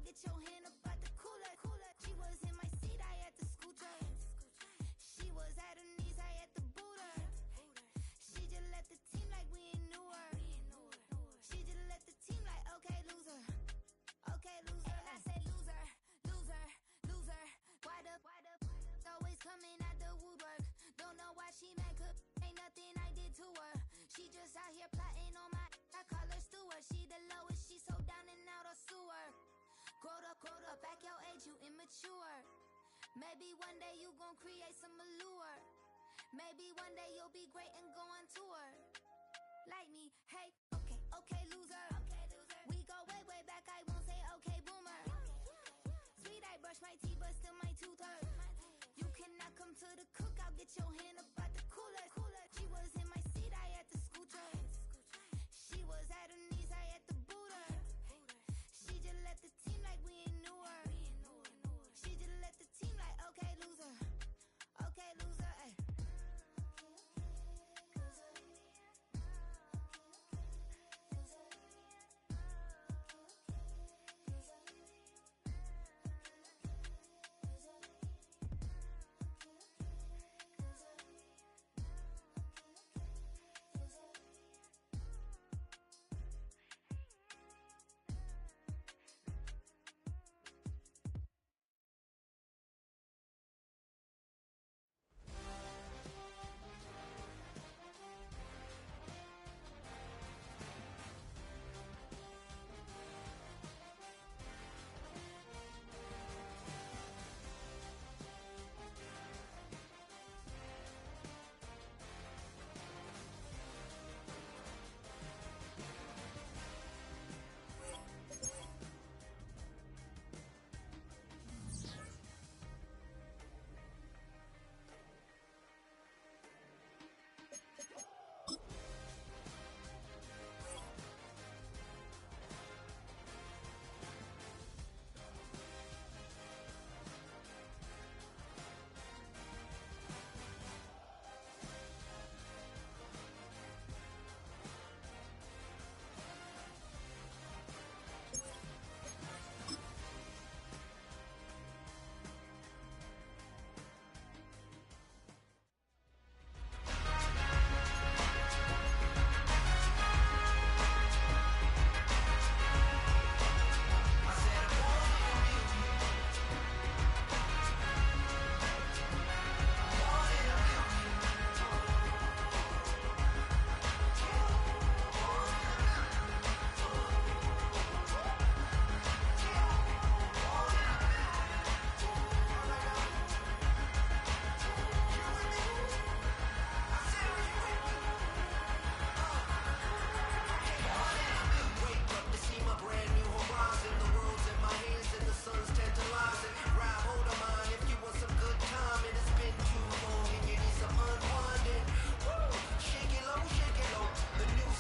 get your hand up out the cooler. She was in my seat, I had to scoot her. She was at her knees, I had to boot her. She just left the team like we ain't knew her. She just left the team like, okay, loser. Okay, loser. And I say loser, loser, loser. Why the always coming out the woodwork? Don't know why she mad, cause ain't nothing I did to her. She just out here plotting on my, I call her Stewart. She the lowest, she so down and out of sewer. Growed up, back your age, you immature. Maybe one day you gon' create some allure. Maybe one day you'll be great and go on tour. Like me, hey, okay, loser. We go way back, I won't say okay, boomer. Sweet, I brush my teeth, but still my tooth hurt. You cannot come to the cookout, get your hand up out the cooler. She was in my seat, I had to scoot her. She was at her knees, I had to boot her. She just left the team like we ain't knew her. She just left the team like, okay, loser. Okay, loser, ay.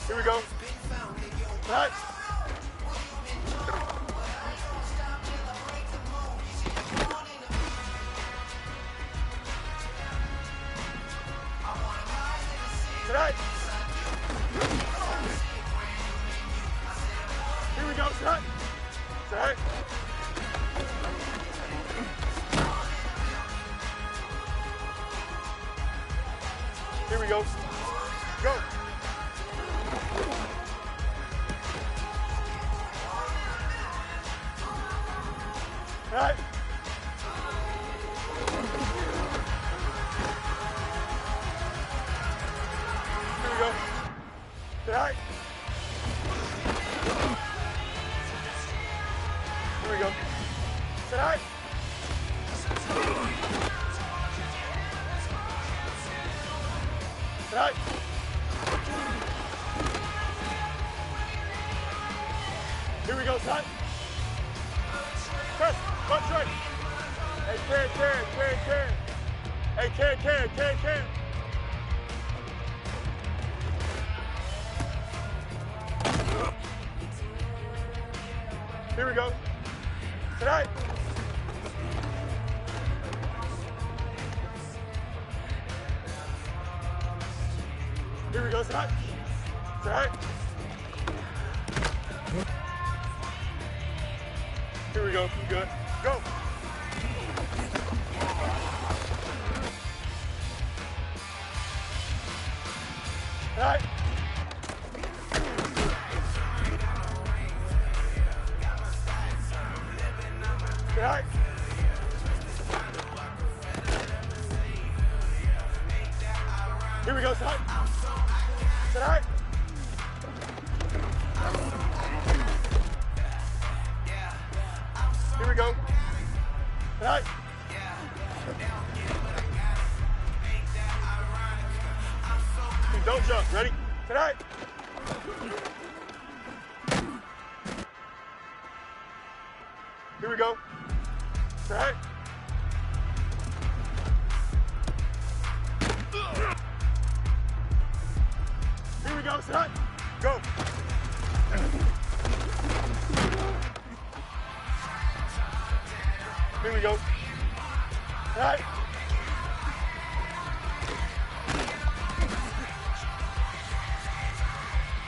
Here we go. Cut. Tonight. Here we go, cut. Tonight. Here we go. Go. Right. Here we go. Right. Here we go. Right. Right. Here we go, son. Press. One strike. Hey, Karen. Hey, Karen. Here we go. Tonight. Here we go, tonight. Here we go. You good? Go. All right. All right. Here we go, side. Side. Here we go. Side. Don't jump. Ready? Side. Here we go. Side. Here we go, set, go. Here we go. Set.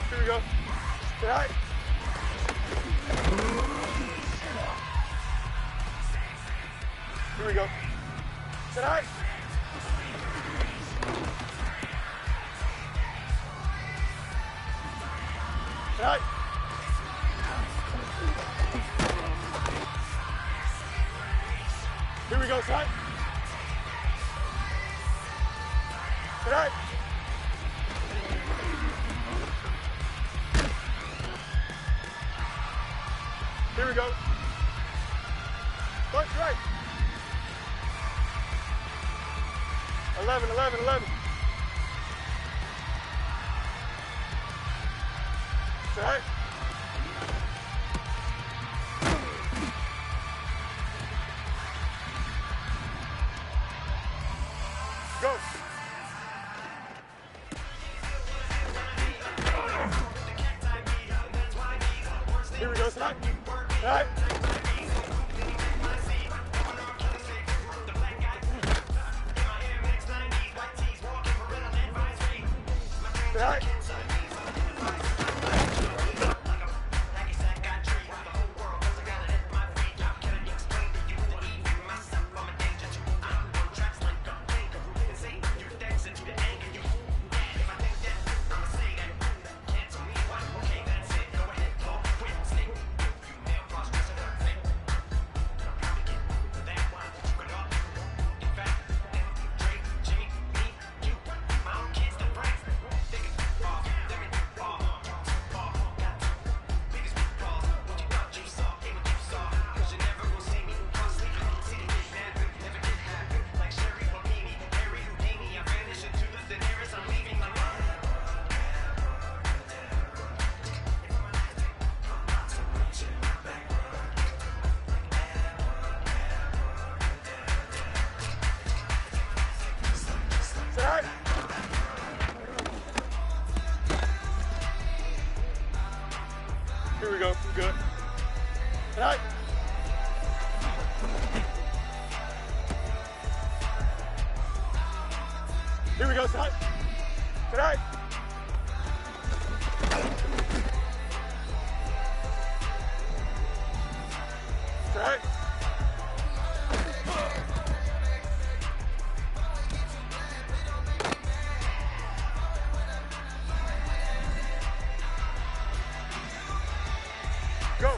Here we go. Set. Here we go. Set. Right. Here we go, side. Right. Here we go. Punch right. 11, 11, 11. Right. Go. Here we go, side. Right. Right. Here we go. Good. Right. Here we go, side. Right. Right. Go.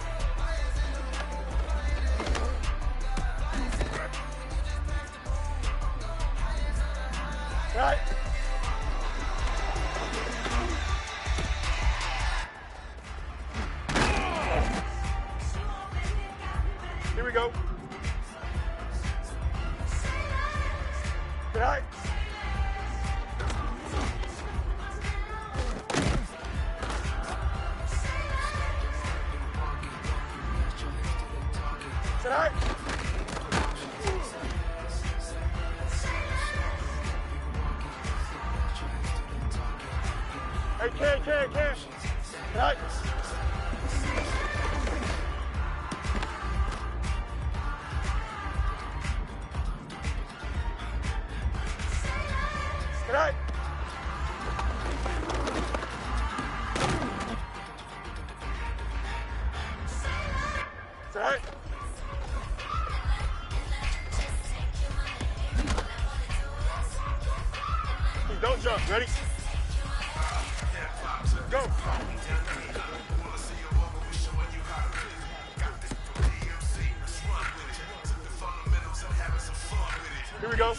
Right. Here we go. Right. Right. Hey, can. Right. Right. Right. Don't jump. Ready? Go. Here we go.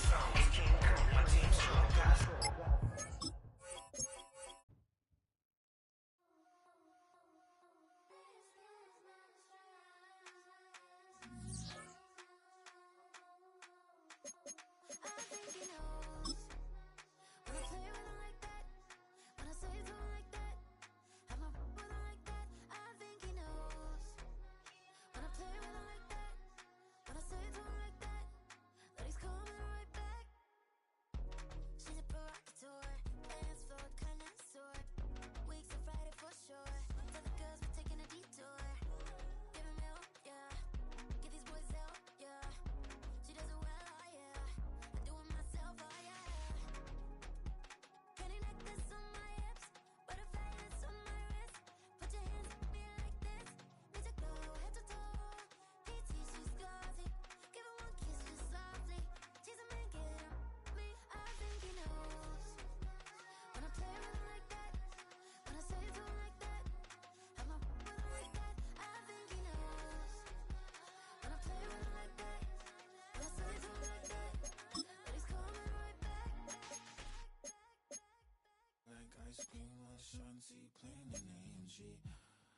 Ice cream, Shanti, playing an AMG.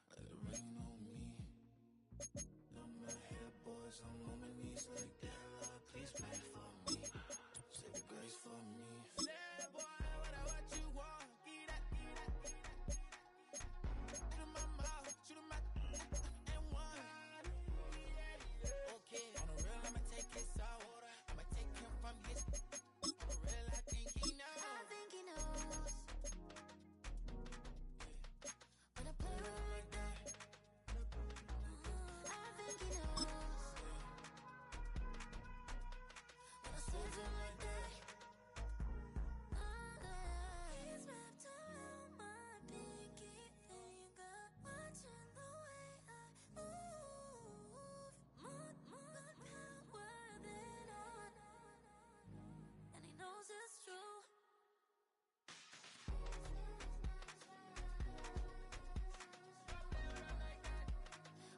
Let it rain on me. On my head, boys, I'm on my knees like that. Lord, please pray for me. Save the grace for me. Yeah, boy, what you want? Eat that. Shoot in my mouth, shoot in my and one. Okay, on the real, I'ma take his soul. I'ma take him from his. On the real, I think he knows. I think he knows. When I play with him like that, I think he knows. When I say to him like that, he's wrapped around my pinky finger, watching the way I move. More power than on, and he knows it's true. When I play with him like that,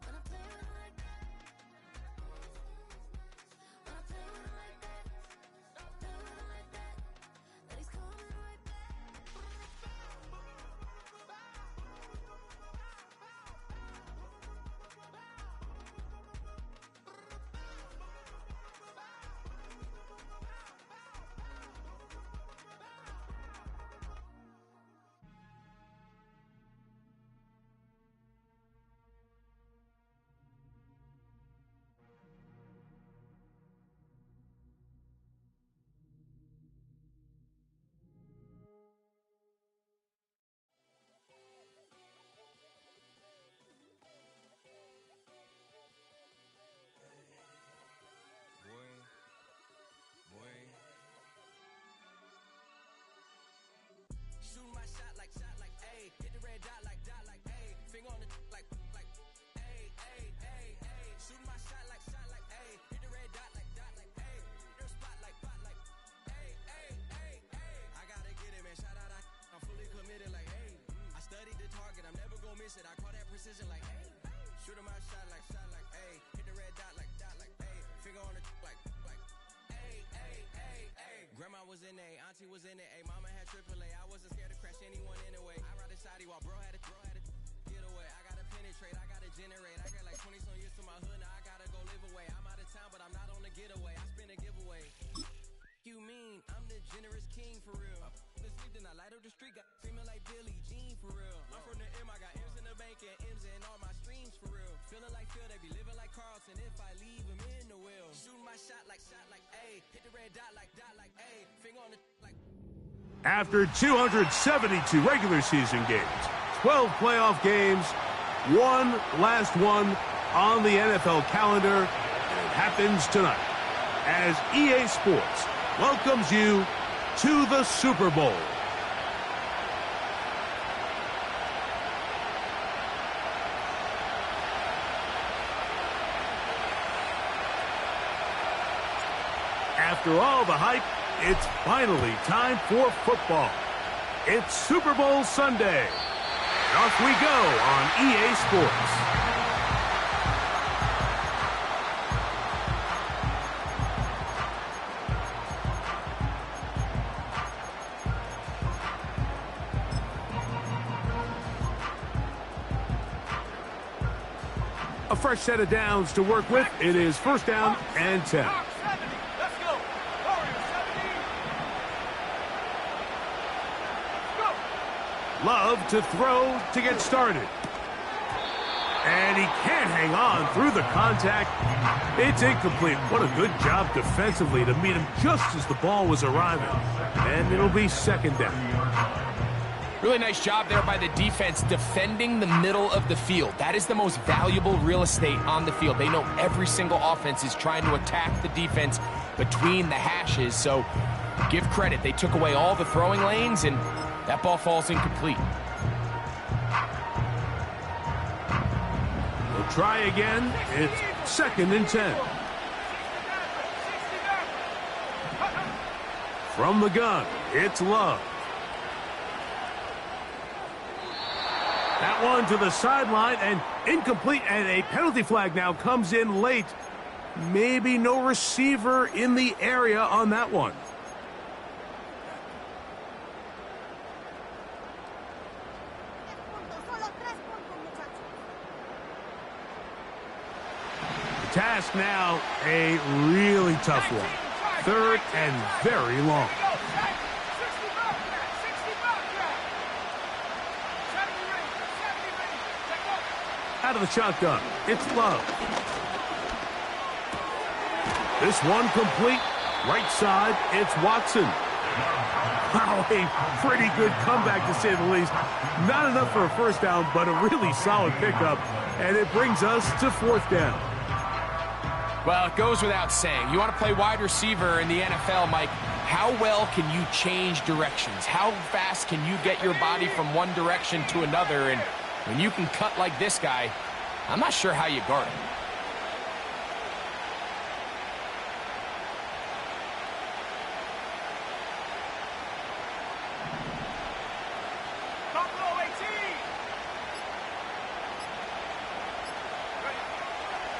when I play with him like that, that he's coming right back. Shoot my shot like ayy. Hit the red dot like ayy. Finger on the like ayy, ayy, ayy, ayy. Shoot my shot like ayy. Hit the red dot like ayy. Your spot like ayy, ayy, ayy, ayy. I gotta get it, man. Shout out, I'm fully committed like ayy. I studied the target, I'm never gonna miss it. I call that precision like ayy. Shooting my shot like ayy. Hit the red dot like ayy. Finger on the like ayy, ayy, ayy, ayy. Grandma was in A, auntie was in it, ayy. Mama had AAA. I wasn't scared to crash anyone anyway. I ride a shotty while bro had a get away. I gotta penetrate, I gotta generate. I got like 20 some years to my hood, now I gotta go live away. I'm out of town, but I'm not on the getaway. I spin a giveaway. You mean I'm the generous king for real? The sleep, then I light up the street, got screaming like Billie Jean for real. I'm from the M, I got M's in the bank and M's in all my streams for real. Feeling like Phil, they be living like Carlton if I leave him in the will. Shooting my shot like ayy. Hit the red dot like ayy. Finger on the like. After 272 regular season games, 12 playoff games, one last one on the NFL calendar, and it happens tonight as EA Sports welcomes you to the Super Bowl. After all the hype, It's finally time for football. It's Super Bowl Sunday. And off we go on EA Sports. A fresh set of downs to work with. It is first down and 10. Love to throw to get started. And he can't hang on through the contact. It's incomplete. What a good job defensively to meet him just as the ball was arriving. And it'll be second down. Really nice job there by the defense defending the middle of the field. That is the most valuable real estate on the field. They know every single offense is trying to attack the defense between the hashes. So give credit. They took away all the throwing lanes, and that ball falls incomplete. We'll try again. It's second and 10. From the gun, it's Love. That one to the sideline and incomplete, and a penalty flag now comes in late. Maybe no receiver in the area on that one. The task now, a really tough one. Third and very long. Out of the shotgun, it's Love. This one complete. Right side, it's Watson. Wow, a pretty good comeback to say the least. Not enough for a first down, but a really solid pickup. And it brings us to fourth down. Well, it goes without saying. You want to play wide receiver in the NFL, Mike. How well can you change directions? How fast can you get your body from one direction to another? And when you can cut like this guy, I'm not sure how you guard him.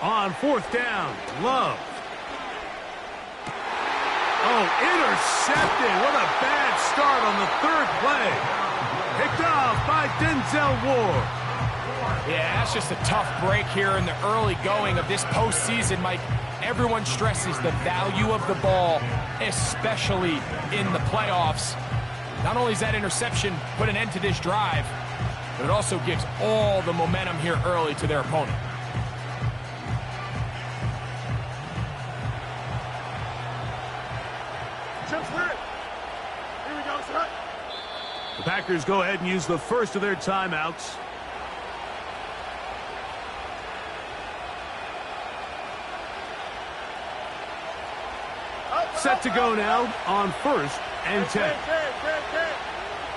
On fourth down, Love. Oh, intercepted. What a bad start on the third play. Picked off by Denzel Ward. Yeah, that's just a tough break here in the early going of this postseason, Mike. Everyone stresses the value of the ball, especially in the playoffs. Not only does that interception put an end to this drive, but it also gives all the momentum here early to their opponent. Here we go, son. The Packers go ahead and use the first of their timeouts. Set to go now on first and 10.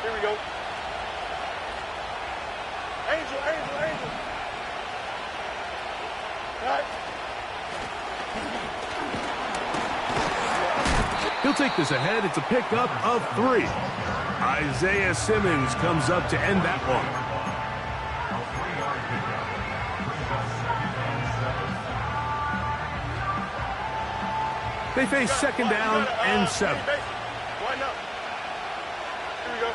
Here we go. Angel. Right. He'll take this ahead. It's a pickup of 3. Isaiah Simmons comes up to end that one. They face second down and 7. Line up. Here we go.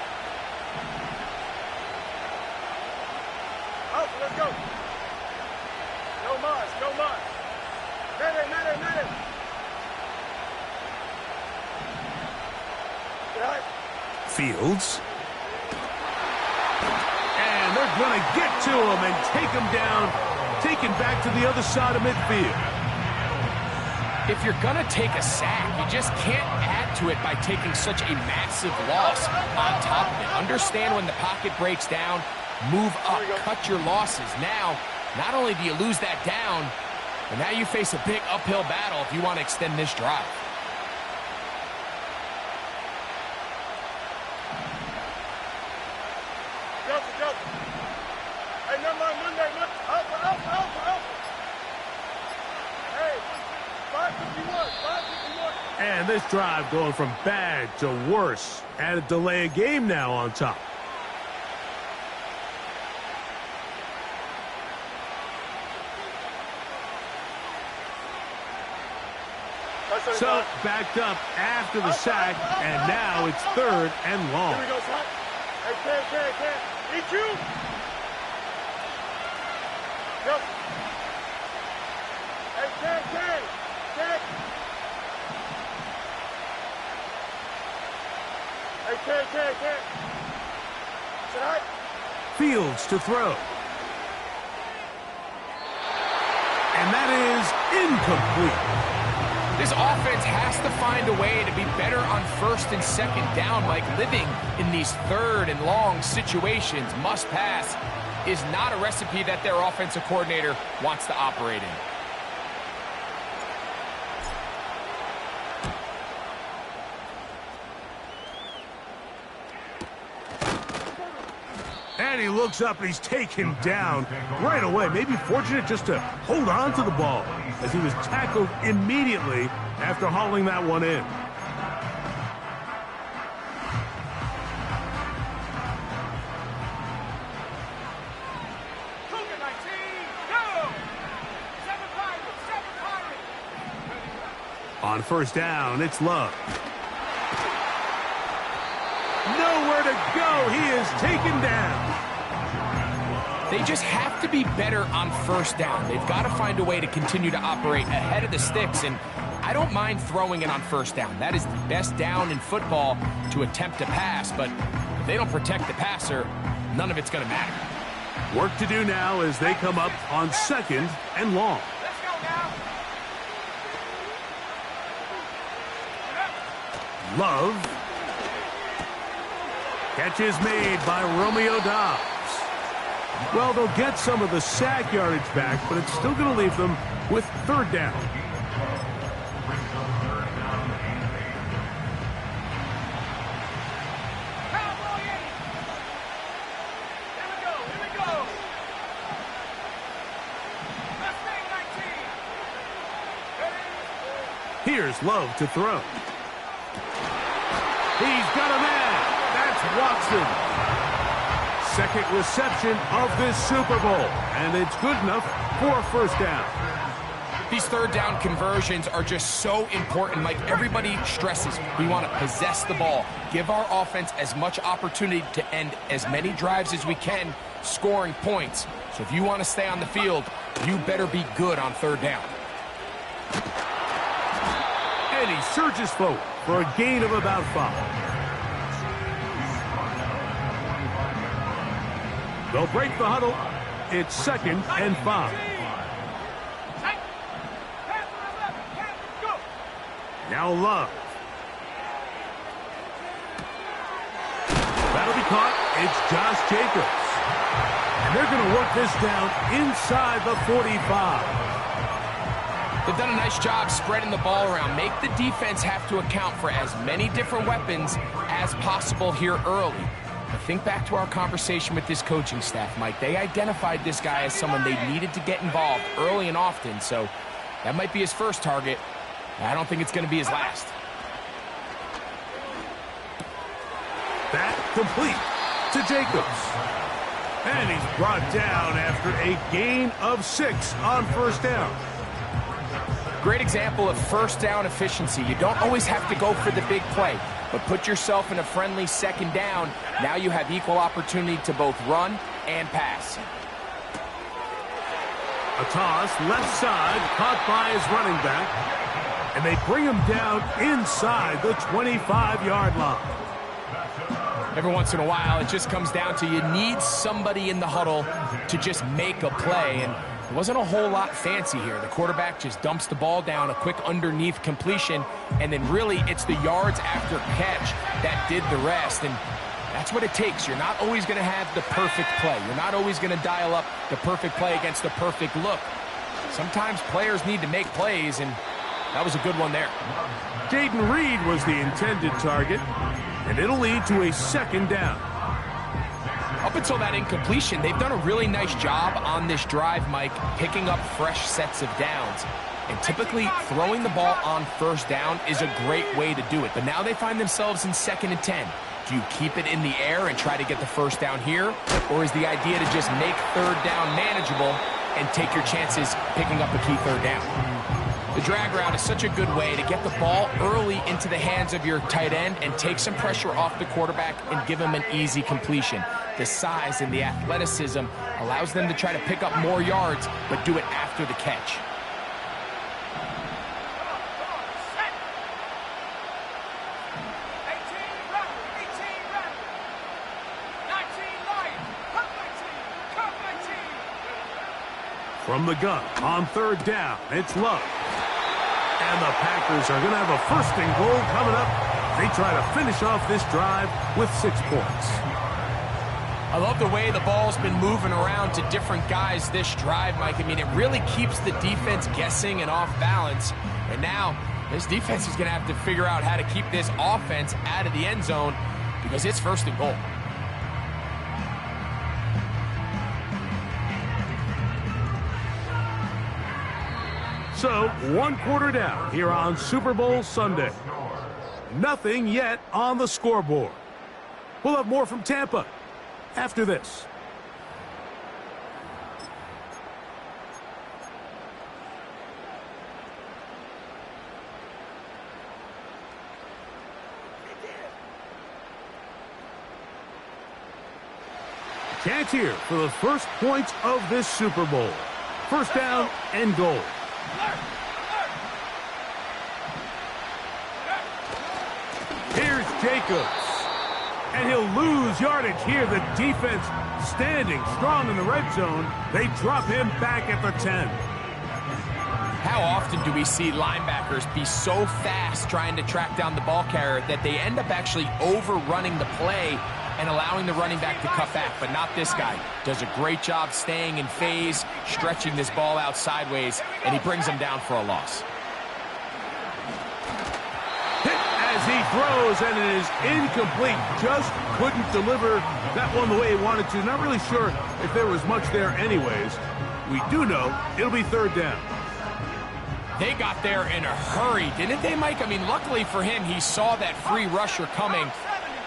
Up, let's go. No mas. Medic. Right. Fields. And they're going to get to him and take him down, taken back to the other side of midfield. If you're going to take a sack, you just can't add to it by taking such a massive loss on top of it. Understand when the pocket breaks down, move up, cut your losses. Now, not only do you lose that down, but now you face a big uphill battle if you want to extend this drive. Delta. Hey, number Monday. Alpha. Hey, 551. And this drive going from bad to worse. And a delay of game now on top. So backed up after the sack, and now it's 3rd and long. Here we go, son. Hey, EQ. Yep. Hey, Ken. Hey, Ken. Sit high. Fields to throw. And that is incomplete. This offense has to find a way to be better on 1st and 2nd down. Like, living in these 3rd and long situations, must pass, is not a recipe that their offensive coordinator wants to operate in. And he looks up and he's taken down right away. Maybe fortunate just to hold on to the ball as he was tackled immediately after hauling that one in. On 1st down, it's Love. Nowhere to go. He is taken down. They just have to be better on 1st down. They've got to find a way to continue to operate ahead of the sticks, and I don't mind throwing it on 1st down. That is the best down in football to attempt to pass, but if they don't protect the passer, none of it's going to matter. Work to do now as they come up on 2nd and long. Let's go now. Love. Catch is made by Romeo Doubs. Well, they'll get some of the sack yardage back, but it's still going to leave them with 3rd down. Here's Love to throw. He's got a man. That's Watson. 2nd reception of this Super Bowl, and it's good enough for a 1st down. These 3rd down conversions are just so important. Like, everybody stresses, we want to possess the ball, give our offense as much opportunity to end as many drives as we can, scoring points. So if you want to stay on the field, you better be good on 3rd down. And he surges forward for a gain of about 5. They'll break the huddle. It's 2nd and 5. Now Love. That'll be caught. It's Josh Jacobs. And they're going to work this down inside the 45. They've done a nice job spreading the ball around. Make the defense have to account for as many different weapons as possible here early. But think back to our conversation with this coaching staff, Mike. They identified this guy as someone they needed to get involved early and often, so that might be his 1st target. I don't think it's going to be his last. That complete to Jacobs. And he's brought down after a gain of 6 on 1st down. Great example of 1st down efficiency. You don't always have to go for the big play, but put yourself in a friendly 2nd down. Now you have equal opportunity to both run and pass. A toss, left side, caught by his running back. And they bring him down inside the 25-yard line. Every once in a while, it just comes down to you need somebody in the huddle to just make a play. And it wasn't a whole lot fancy here. The quarterback just dumps the ball down, a quick underneath completion, and then really it's the yards after catch that did the rest. And that's what it takes. You're not always going to have the perfect play. You're not always going to dial up the perfect play against the perfect look. Sometimes players need to make plays, and that was a good one there. Jayden Reed was the intended target, and it'll lead to a 2nd down. Up until that incompletion, they've done a really nice job on this drive, Mike, picking up fresh sets of downs. And typically, throwing the ball on first down is a great way to do it. But now they find themselves in 2nd and 10. Do you keep it in the air and try to get the first down here? Or is the idea to just make 3rd down manageable and take your chances picking up a key 3rd down? The drag route is such a good way to get the ball early into the hands of your tight end and take some pressure off the quarterback and give him an easy completion. The size and the athleticism allows them to try to pick up more yards, but do it after the catch. From the gun, on 3rd down, it's Love. And the Packers are going to have a 1st and goal coming up. They try to finish off this drive with 6 points. I love the way the ball's been moving around to different guys this drive, Mike. I mean, it really keeps the defense guessing and off balance. And now, this defense is going to have to figure out how to keep this offense out of the end zone because it's 1st and goal. So, 1 quarter down here on Super Bowl Sunday. Nothing yet on the scoreboard. We'll have more from Tampa after this. Chance here for the first points of this Super Bowl. 1st down and goal. Here's Jacobs. And he'll lose yardage here. The defense standing strong in the red zone. They drop him back at the 10. How often do we see linebackers be so fast trying to track down the ball carrier that they end up actually overrunning the play and allowing the running back to cut back? But not this guy. Does a great job staying in phase, stretching this ball out sideways, and he brings him down for a loss. Hit as he throws, and it is incomplete. Just couldn't deliver that one the way he wanted to. Not really sure if there was much there anyways. We do know it'll be 3rd down. They got there in a hurry, didn't they, Mike? I mean, luckily for him, he saw that free rusher coming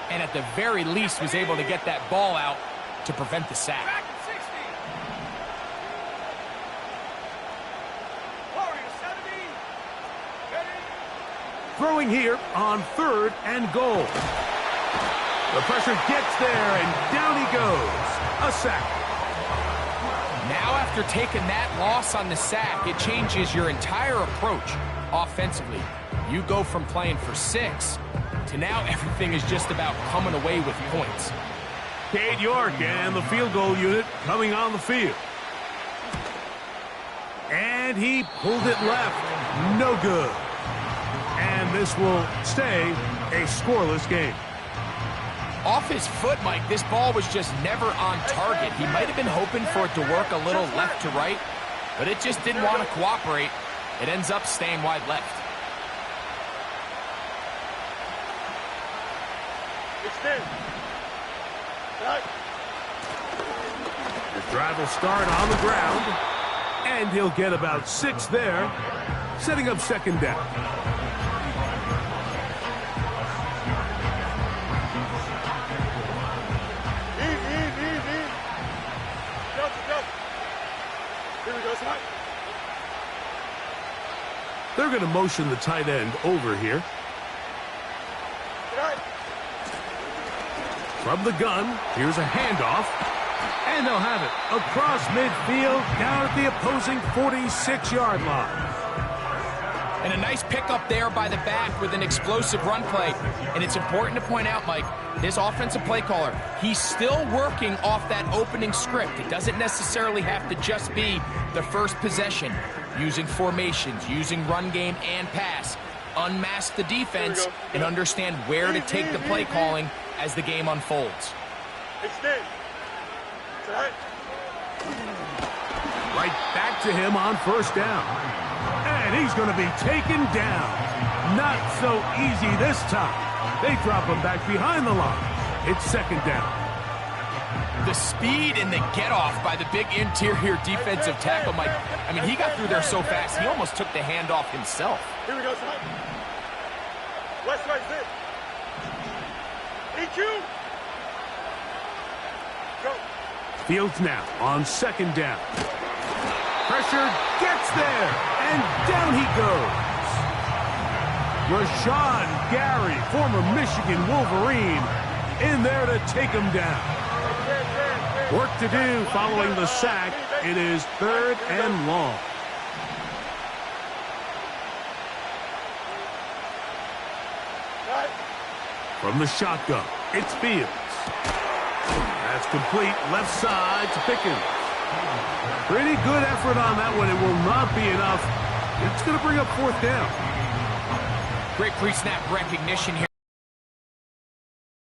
and at the very least was able to get that ball out to prevent the sack. Throwing here on 3rd and goal. The pressure gets there, and down he goes. A sack. Now, after taking that loss on the sack, it changes your entire approach offensively. You go from playing for 6 to now everything is just about coming away with points. Cade York and the field goal unit coming on the field. And he pulled it left. No good. And this will stay a scoreless game. Off his foot, Mike, this ball was just never on target. He might have been hoping for it to work a little left to right, but it just didn't want to cooperate. It ends up staying wide left. Extend. Right. The drive will start on the ground, and he'll get about 6 there, setting up 2nd down. They're going to motion the tight end over here. From the gun, here's a handoff. And they'll have it across midfield, down at the opposing 46-yard line. And a nice pickup there by the back with an explosive run play. And it's important to point out, Mike, this offensive play caller, he's still working off that opening script. It doesn't necessarily have to just be the first possession. Using formations, using run game and pass. Unmask the defense and understand where to take the play calling as the game unfolds. Extend. Right back to him on 1st down. And he's going to be taken down. Not so easy this time. They drop him back behind the line. It's 2nd down. The speed and the get-off by the big interior defensive tackle, Mike. I mean, he got through there so fast, he almost took the handoff himself. Here we go, son. West side's it. EQ. Go. Fields now on second down. Pressure gets there, and down he goes. Rashan Gary, former Michigan Wolverine, in there to take him down. Work to do following the sack. It is 3rd and long. From the shotgun, it's Fields. That's complete, left side to Pickens. Pretty good effort on that one. It will not be enough. It's going to bring up 4th down. Great pre-snap recognition here.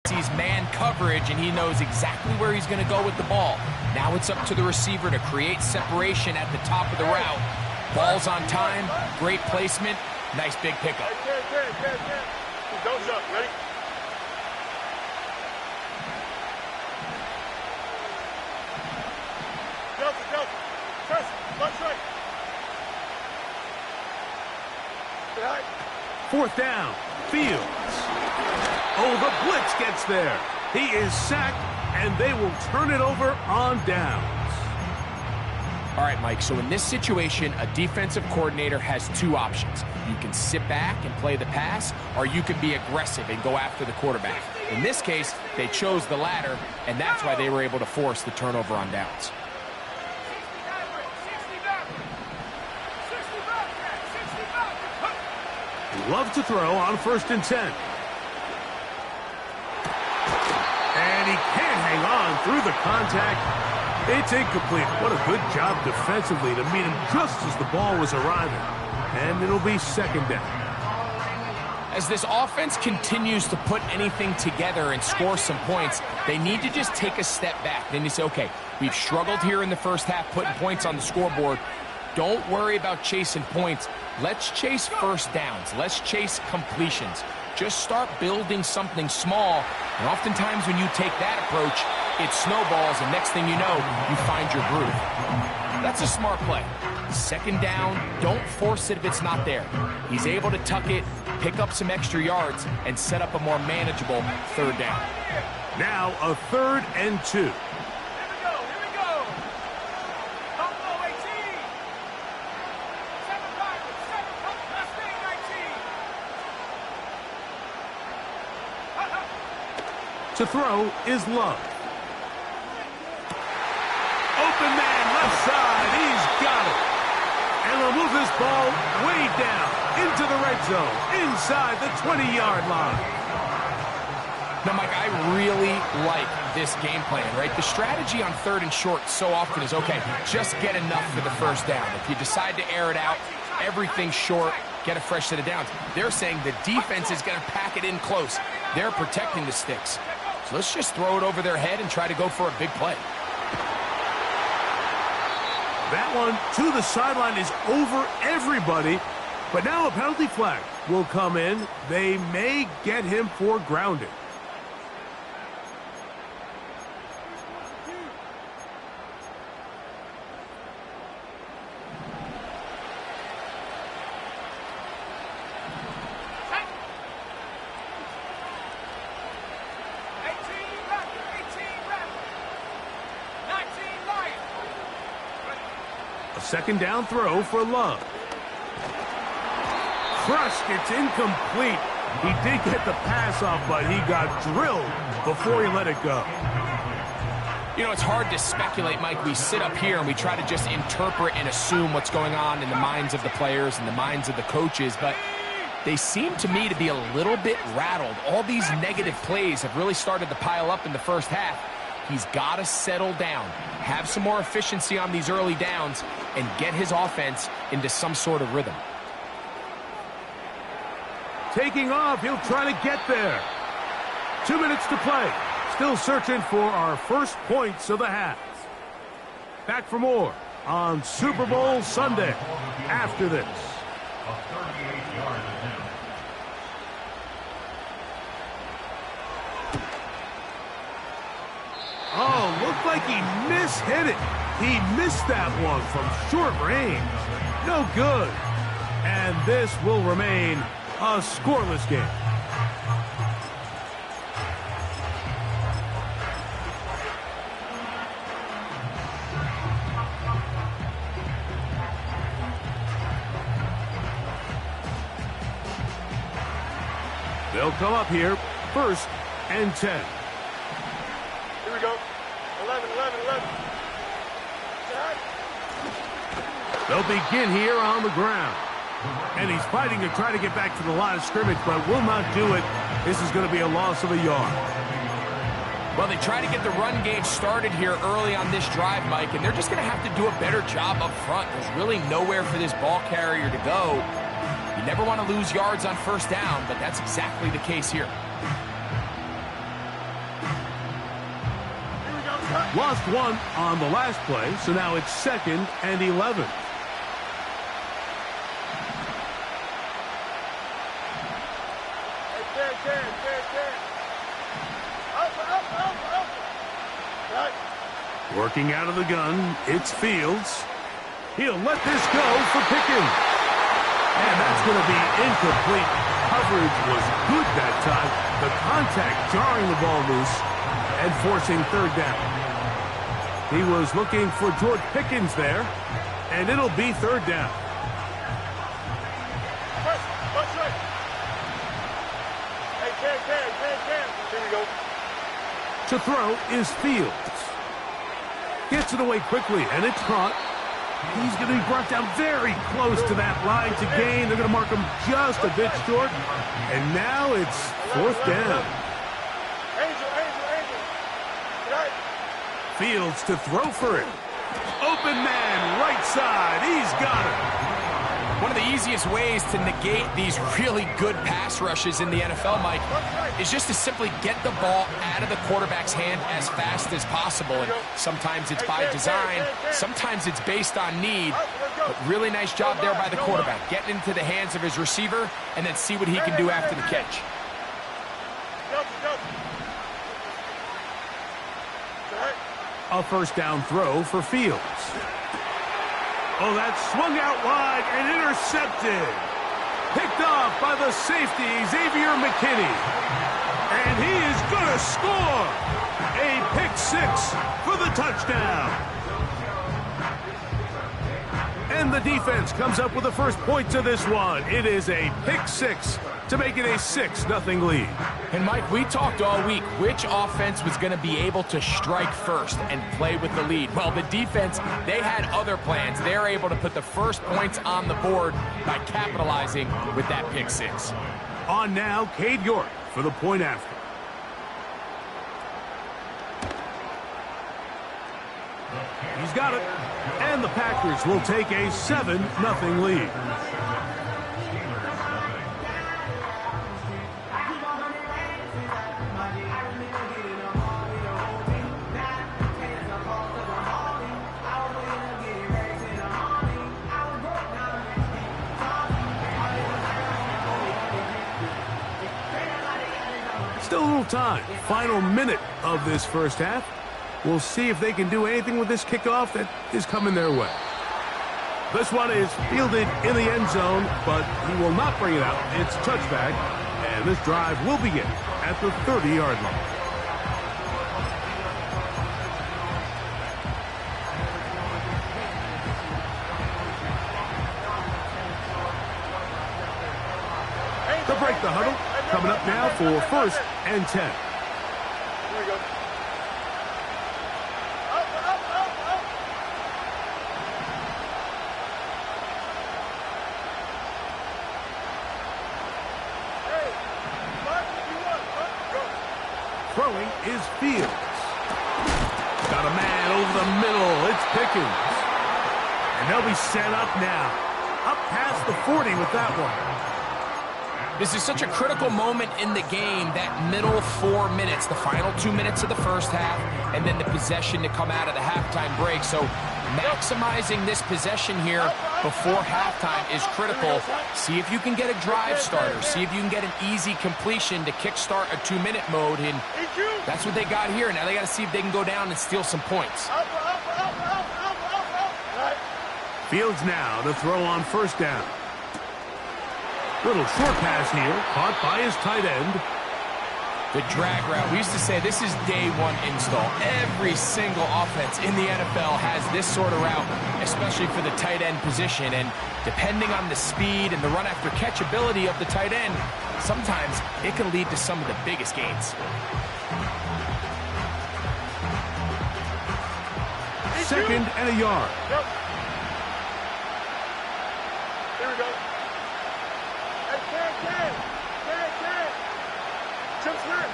Sees man coverage, and he knows exactly where he's going to go with the ball. Now it's up to the receiver to create separation at the top of the route. Ball's on time, great placement, nice big pickup. Don't jump, ready? Delta. Press, left side. Behind. 4th down, Fields. Oh, the blitz gets there. He is sacked, and they will turn it over on downs. All right, Mike, so in this situation, a defensive coordinator has 2 options. You can sit back and play the pass, or you can be aggressive and go after the quarterback. In this case, they chose the latter, and that's why they were able to force the turnover on downs. Love to throw on 1st and 10. And he can't hang on through the contact. It's incomplete. What a good job defensively to meet him just as the ball was arriving. And it'll be 2nd down. As this offense continues to put anything together and score some points, they need to just take a step back. Then you say, okay, we've struggled here in the first half putting points on the scoreboard. Don't worry about chasing points. Let's chase 1st downs. Let's chase completions. Just start building something small. And oftentimes when you take that approach, it snowballs, and next thing you know, you find your groove. That's a smart play. 2nd down, don't force it if it's not there. He's able to tuck it, pick up some extra yards, and set up a more manageable 3rd down. Now a 3rd and 2. To throw is Love. Open man, left side, he's got it. And they'll move this ball way down into the red zone, inside the 20-yard line. Now, Mike, I really like this game plan, right? The strategy on 3rd and short so often is, okay, just get enough for the 1st down. If you decide to air it out, everything short, get a fresh set of downs. They're saying the defense is going to pack it in close. They're protecting the sticks. So let's just throw it over their head and try to go for a big play. That one to the sideline is over everybody. But now a penalty flag will come in. They may get him for grounding. A 2nd down throw for Love. Crushed, it's incomplete. He did get the pass off, but he got drilled before he let it go. You know, it's hard to speculate, Mike. We sit up here and we try to just interpret and assume what's going on in the minds of the players and the minds of the coaches, but they seem to me to be a little bit rattled. All these negative plays have really started to pile up in the first half. He's got to settle down, have some more efficiency on these early downs, and get his offense into some sort of rhythm. Taking off, he'll try to get there. 2 minutes to play. Still searching for our first points of the half. Back for more on Super Bowl Sunday after this. Oh, look looked like he mishit it. He missed that one from short range. No good. And this will remain a scoreless game. They'll come up here, 1st and 10. Here we go. 11. They'll begin here on the ground. And he's fighting to try to get back to the line of scrimmage, but will not do it. This is going to be a loss of a yard. Well, they try to get the run game started here early on this drive, Mike, and they're just going to have to do a better job up front. There's really nowhere for this ball carrier to go. You never want to lose yards on 1st down, but that's exactly the case here. Lost one on the last play, so now it's 2nd and 11. Working out of the gun, it's Fields. He'll let this go for Pickens. And that's going to be incomplete. Coverage was good that time. The contact jarring the ball loose and forcing 3rd down. He was looking for George Pickens there, and it'll be 3rd down. Here we go. To throw is Fields. Gets it away quickly, and it's caught. He's going to be brought down very close to that line to gain. They're going to mark him just a bit short. And now it's 4th down. Angel. Fields to throw for it. Open man, right side. He's got it. One of the easiest ways to negate these really good pass rushes in the NFL, Mike, is just to simply get the ball out of the quarterback's hand as fast as possible. And sometimes it's by design, sometimes it's based on need. But really nice job there by the quarterback, getting into the hands of his receiver and then see what he can do after the catch. A 1st down throw for Fields. Oh, that swung out wide and intercepted. Picked off by the safety, Xavier McKinney. And he is going to score. A pick-6 for the touchdown. And the defense comes up with the first point to this one. It is a pick-6 to make it a 6-0 lead. And Mike, we talked all week which offense was going to be able to strike first and play with the lead. Well, the defense, they had other plans. They're able to put the first points on the board by capitalizing with that pick-6. On now, Cade York for the point after. He's got it. And the Packers will take a 7-0 lead. Still a little time. Final minute of this 1st half. We'll see if they can do anything with this kickoff that is coming their way. This one is fielded in the end zone, but he will not bring it out. It's touchback, and this drive will begin at the 30-yard line. To break the huddle, coming up now for 1st and 10. Here we go. Throwing is Fields. Got a man over the middle. It's Pickens. And they'll be set up now. Up past the 40 with that one. This is such a critical moment in the game, that middle 4 minutes, the final 2 minutes of the 1st half, and then the possession to come out of the halftime break. So maximizing this possession here before halftime is critical. See if you can get a drive starter. See if you can get an easy completion to kickstart a 2-minute mode, and that's what they got here. Now they got to see if they can go down and steal some points. Fields now to throw on first down. Little short pass here, caught by his tight end. The drag route. We used to say this is day one install. Every single offense in the NFL has this sort of route, especially for the tight end position. And depending on the speed and the run after catch ability of the tight end, sometimes it can lead to some of the biggest gains. Second and a yard. Yep. Here we go. Hey, Ken. Jump slam.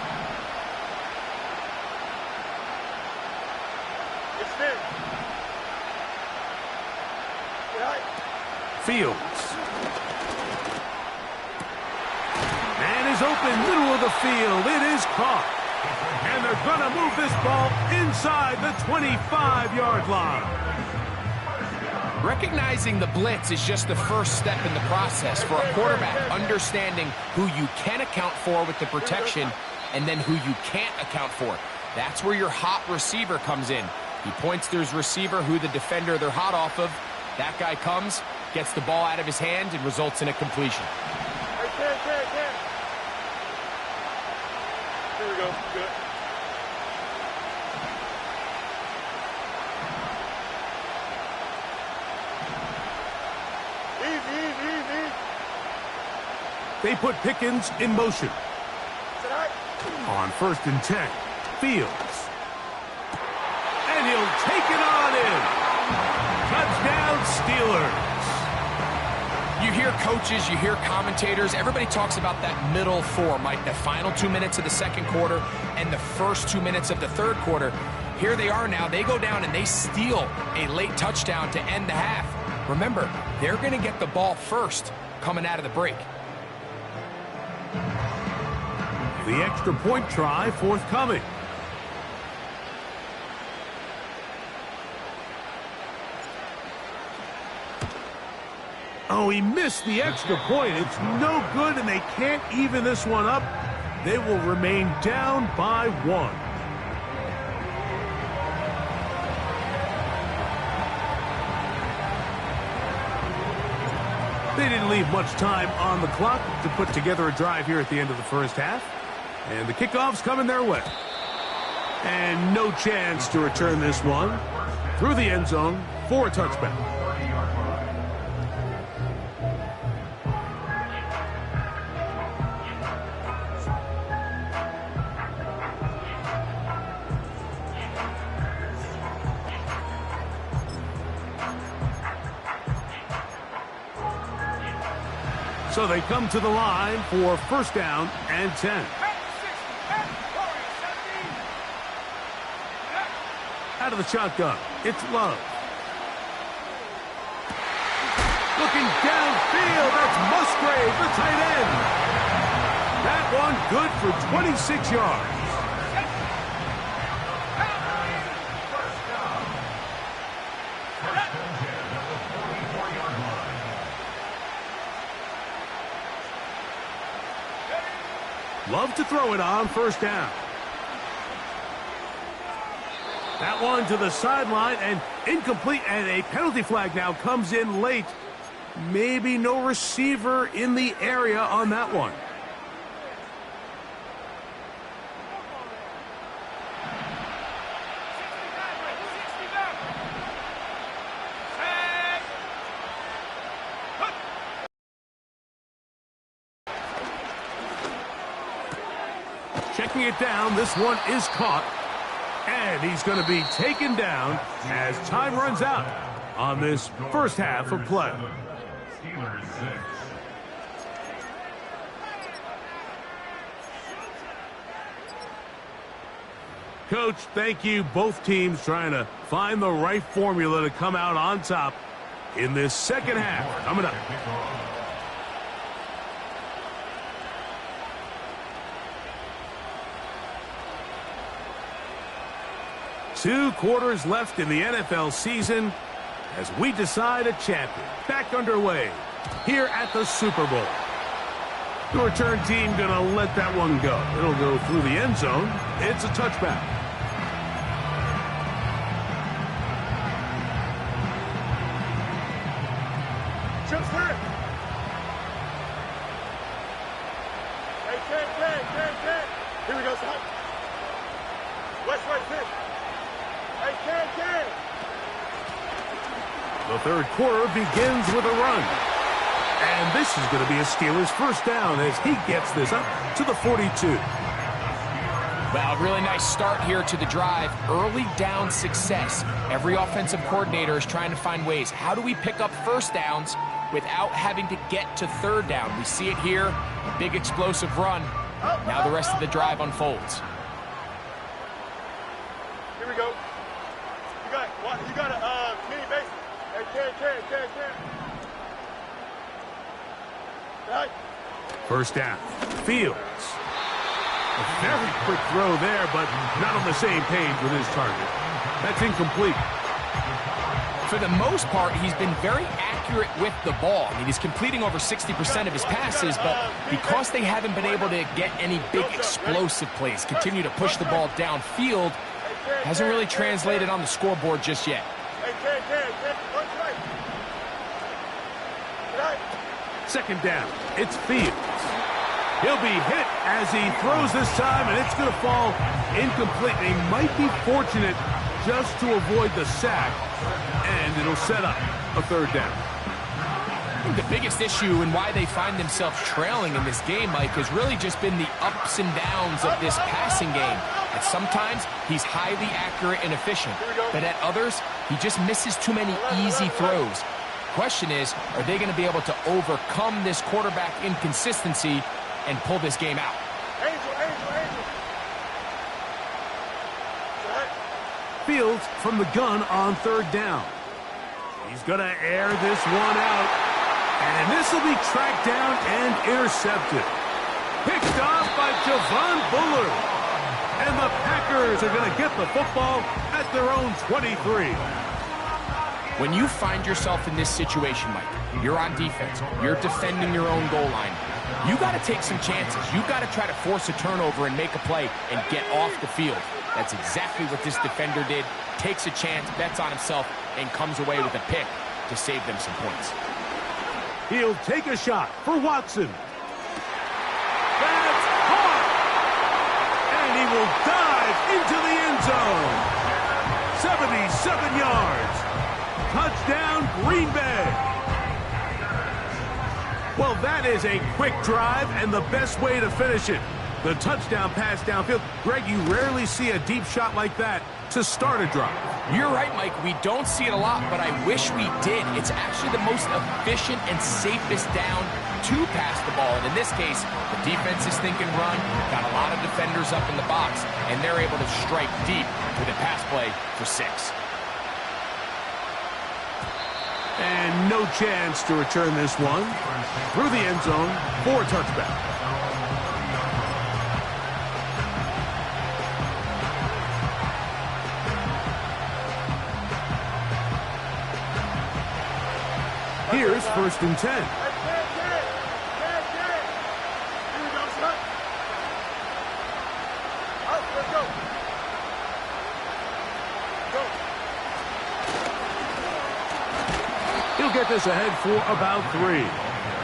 It's thin. Right. Fields. Man is open, middle of the field. It is caught. And they're going to move this ball inside the 25-yard line. Recognizing the blitz is just the first step in the process for a quarterback, understanding who you can account for with the protection and then who you can't account for. That's where your hot receiver comes in. He points to his receiver, who the defender they're hot off of. That guy comes, gets the ball out of his hand, and results in a completion. Hey, Ken. Here we go. Good. Easy. They put Pickens in motion. On first and 10, Fields. And he'll take it on in. Touchdown, Steelers. You hear coaches, you hear commentators, everybody talks about that middle form, like the final 2 minutes of the second quarter and the first 2 minutes of the third quarter. Here they are now. They go down and they steal a late touchdown to end the half. Remember, they're going to get the ball first coming out of the break. The extra point try forthcoming. Oh, he missed the extra point. It's no good, and they can't even this one up. They will remain down by 1. They didn't leave much time on the clock to put together a drive here at the end of the first half. And the kickoff's coming their way. And no chance to return this one through the end zone for a touchback. So they come to the line for first down and 10. Out of the shotgun, it's Love. Looking downfield, that's Musgrave, the tight end. That one good for 26 yards. Love to throw it on first down. That one to the sideline and incomplete, and a penalty flag now comes in late. Maybe no receiver in the area on that one. Checking it down, this one is caught. And he's going to be taken down as time runs out on this first half of play. Coach, thank you. Both teams trying to find the right formula to come out on top in this second half. Coming up. Two quarters left in the NFL season, as we decide a champion. Back underway here at the Super Bowl. The return team going to let that one go. It'll go through the end zone. It's a touchback. Chips here. Hey, Ken. Here we go, son. West right here. Hey, Ken. The third quarter begins with a run. And this is going to be a Steelers first down as he gets this up to the 42. Well, really nice start here to the drive. Early down success. Every offensive coordinator is trying to find ways. How do we pick up first downs without having to get to third down? We see it here. A big explosive run. Now the rest of the drive unfolds. Here we go. You got a mini base. Hey, Ken. Right. First down. Fields. A very quick throw there, but not on the same page with his target. That's incomplete. For the most part, he's been very accurate with the ball. I mean, he's completing over 60% of his passes, but because they haven't been able to get any big explosive plays, continue to push the ball downfield, hasn't really translated on the scoreboard just yet. Hey, Ken. Right. Second down. It's Fields. He'll be hit as he throws this time, and it's going to fall incomplete. They might be fortunate just to avoid the sack, and it'll set up a third down. I think the biggest issue and why they find themselves trailing in this game, Mike, has really just been the ups and downs of this passing game. At sometimes, he's highly accurate and efficient, but at others, he just misses too many easy throws. Question is, are they going to be able to overcome this quarterback inconsistency and pull this game out? Angel. Fields from the gun on third down. He's going to air this one out, and this will be tracked down and intercepted. Picked off by Javon Bullard. And the Packers are going to get the football at their own 23. When you find yourself in this situation, Mike, you're on defense, you're defending your own goal line, you got to take some chances. You got to try to force a turnover and make a play and get off the field. That's exactly what this defender did. Takes a chance, bets on himself, and comes away with a pick to save them some points. He'll take a shot for Watson. That's caught! And he will dive into the end zone. 77 yards. Touchdown, Green Bay. Well, that is a quick drive and the best way to finish it. The touchdown pass downfield. Greg, you rarely see a deep shot like that to start a drive. You're right, Mike. We don't see it a lot, but I wish we did. It's actually the most efficient and safest down to pass the ball. And in this case, the defense is thinking run, got a lot of defenders up in the box, and they're able to strike deep with a pass play for 6. And no chance to return this one through the end zone for a touchback. Here's 1st and 10. Here we go, son. Out, let's go. He'll get this ahead for about 3.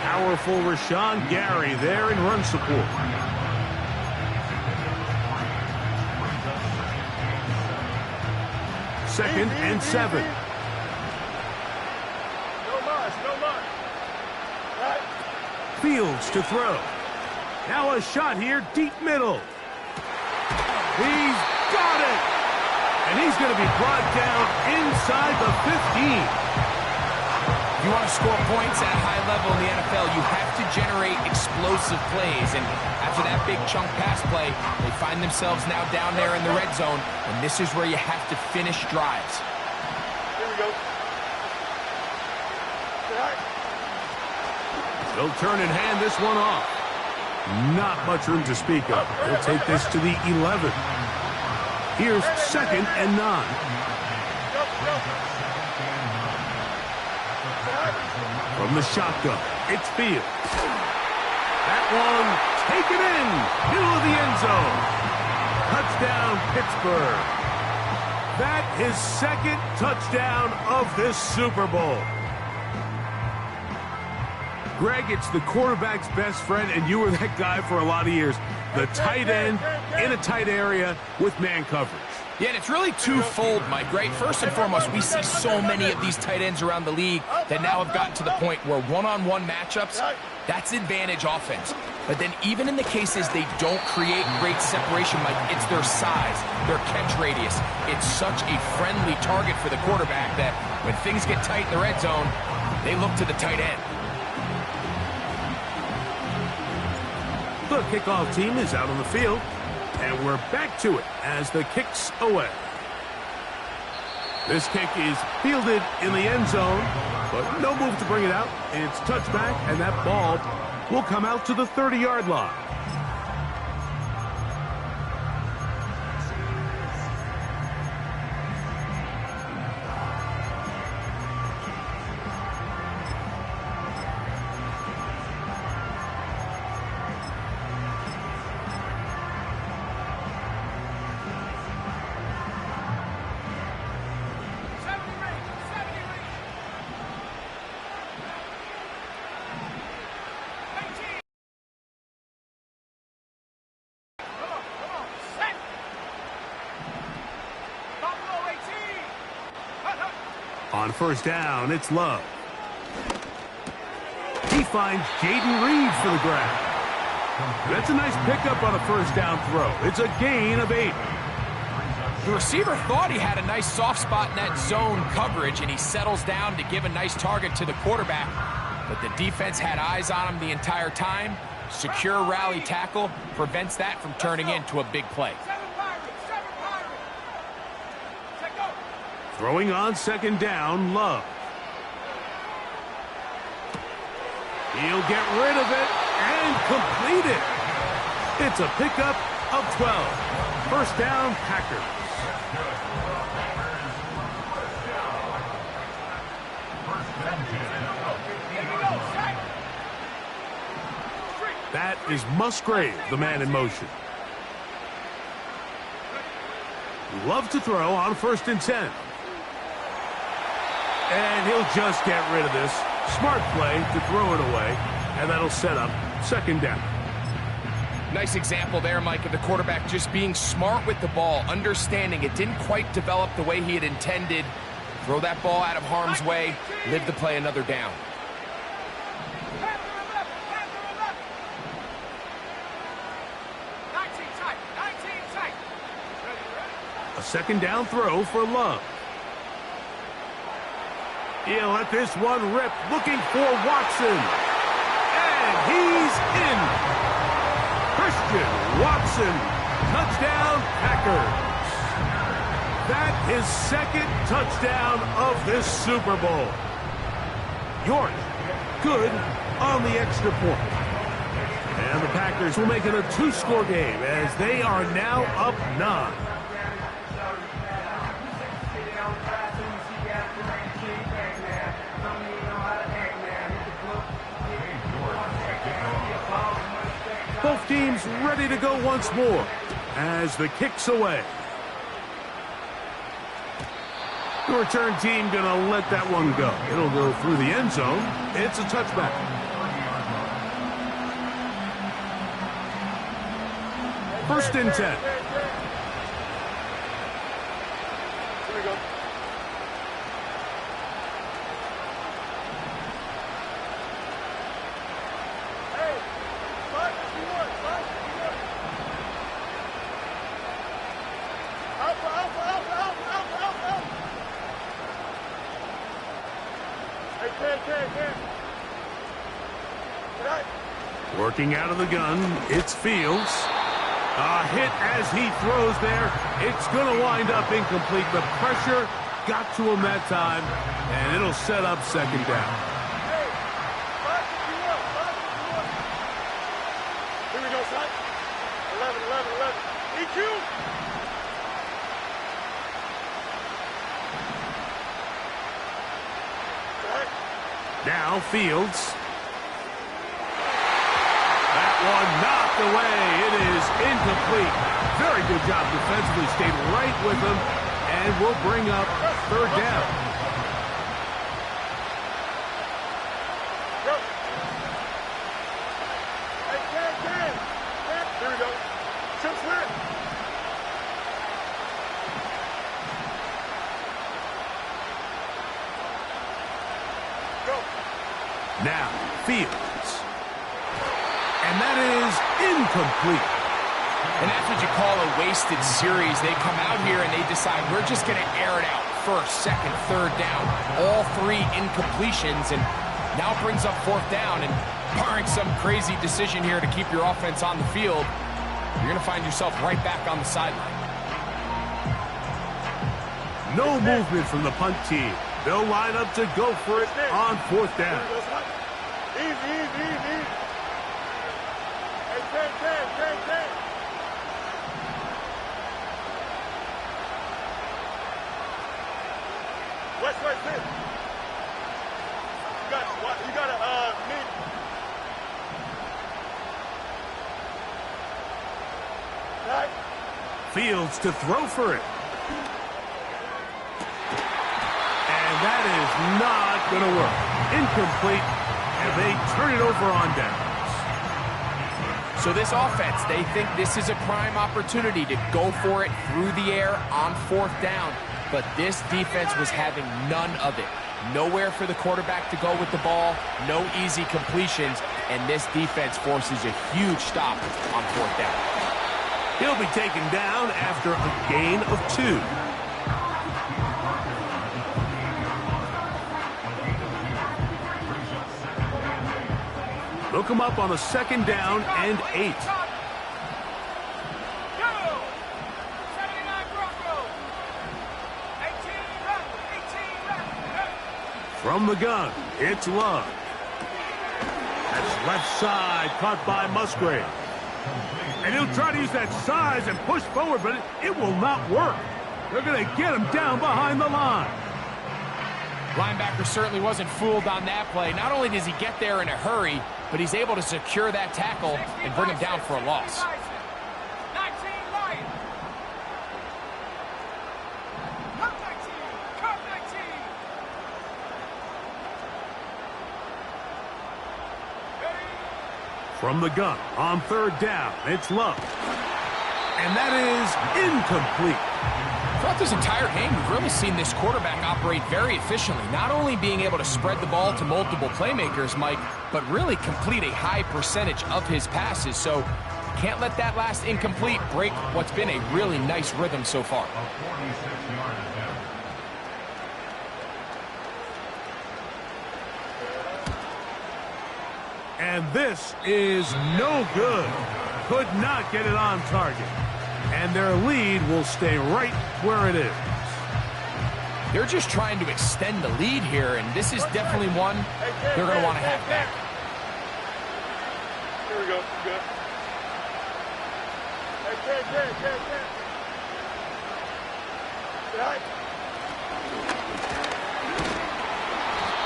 Powerful Rashawn Gary there in run support. Second and 7. No much. Right. Fields to throw. Now a shot here, deep middle. He's got it! And he's going to be brought down inside the 15. If you want to score points at a high level in the NFL, you have to generate explosive plays. And after that big chunk pass play, they find themselves now down there in the red zone. And this is where you have to finish drives. Here we go. Right. They'll turn and hand this one off. Not much room to speak of. They'll take this to the 11. Here's 2nd and 9. From the shotgun, it's Fields. That one taken in, middle of the end zone. Touchdown, Pittsburgh. That his second touchdown of this Super Bowl. Greg, it's the quarterback's best friend, and you were that guy for a lot of years. The tight end in a tight area with man coverage. Yeah, and it's really twofold, Mike, right? First and foremost, we see so many of these tight ends around the league that now have gotten to the point where one-on-one matchups, that's advantage offense. But then even in the cases they don't create great separation, Mike, it's their size, their catch radius. It's such a friendly target for the quarterback that when things get tight in the red zone, they look to the tight end. The kickoff team is out on the field, and we're back to it as the kick's away. This kick is fielded in the end zone, but no move to bring it out. It's touchback, and that ball will come out to the 30-yard line. On first down, it's Love. He finds Jaden Reed for the grab. That's a nice pickup on a first down throw. It's a gain of 8. The receiver thought he had a nice soft spot in that zone coverage, and he settles down to give a nice target to the quarterback. But the defense had eyes on him the entire time. Secure rally tackle prevents that from turning into a big play. Throwing on second down, Love. He'll get rid of it and complete it. It's a pickup of 12. First down, Packers. That is Musgrave, the man in motion. Love to throw on first and 10. And he'll just get rid of this. Smart play to throw it away, and that'll set up second down. Nice example there, Mike, of the quarterback just being smart with the ball, understanding it didn't quite develop the way he had intended. Throw that ball out of harm's way, live to play another down. A second down throw for Love. He'll let this one rip, looking for Watson. And he's in. Christian Watson, touchdown Packers. That is second touchdown of this Super Bowl. York, good on the extra point. And the Packers will make it a 2-score game as they are now up 9. Both teams ready to go once more as the kick's away. The return team going to let that one go. It'll go through the end zone. It's a touchback. First and 10. Here we go. Working out of the gun, it's Fields. A hit as he throws there. It's going to wind up incomplete. The pressure got to him that time, and it'll set up second down. Here we go, son. 11. EQ. Now Now Fields. That one knocked away. It is incomplete. Very good job defensively. Stayed right with him. And will bring up third down. Go. Hey, Ken. Here we go. Chip sweat. Go. Now Fields. And that is incomplete. And that's what you call a wasted series. They come out here and they decide we're just going to air it out. First, second, third down. All three incompletions, and now it brings up fourth down. And barring some crazy decision here to keep your offense on the field, you're going to find yourself right back on the sideline. No movement from the punt team. They'll line up to go for it on fourth down. Easy. Hey, Ken. West, sit. You got a mid. Right. Fields to throw for it. And that is not going to work. Incomplete, and they turn it over on downs. So this offense, they think this is a prime opportunity to go for it through the air on fourth down. But this defense was having none of it. Nowhere for the quarterback to go with the ball, no easy completions, and this defense forces a huge stop on fourth down. He'll be taken down after a gain of 2. Look him up on a second down and 8. From the gun, it's Love. That's left side, caught by Musgrave. And he'll try to use that size and push forward, but it will not work. They're going to get him down behind the line. Linebacker certainly wasn't fooled on that play. Not only does he get there in a hurry, but he's able to secure that tackle and bring him down for a loss. From the gun, on third down, it's Love. And that is incomplete. Throughout this entire game, we've really seen this quarterback operate very efficiently, not only being able to spread the ball to multiple playmakers, Mike, but really complete a high percentage of his passes. So can't let that last incomplete break what's been a really nice rhythm so far. And this is no good. Could not get it on target. And their lead will stay right where it is. They're just trying to extend the lead here, and this is definitely one they're going to want to have back. Here we go. Good. Hey, Ken. Right.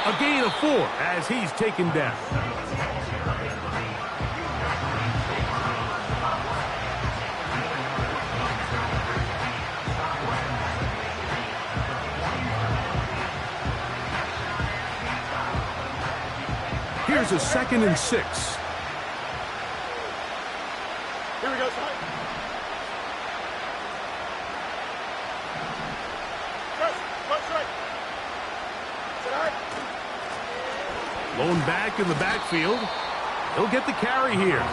A gain of 4 as he's taken down. Here's a 2nd and 6. Here we go, son. Press right. Sit high. Lone back in the backfield. He'll get the carry here.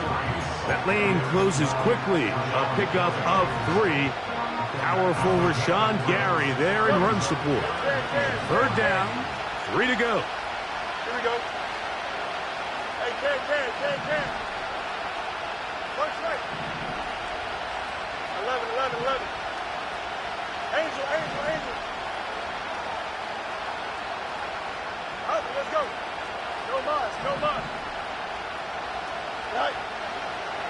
That lane closes quickly. A pickup of 3. Powerful Rashawn Gary there in run support. Third down, 3 to go. Here we go. Hey, Ken. Punch right. 11. Angel. Up, let's go. No mas. Right.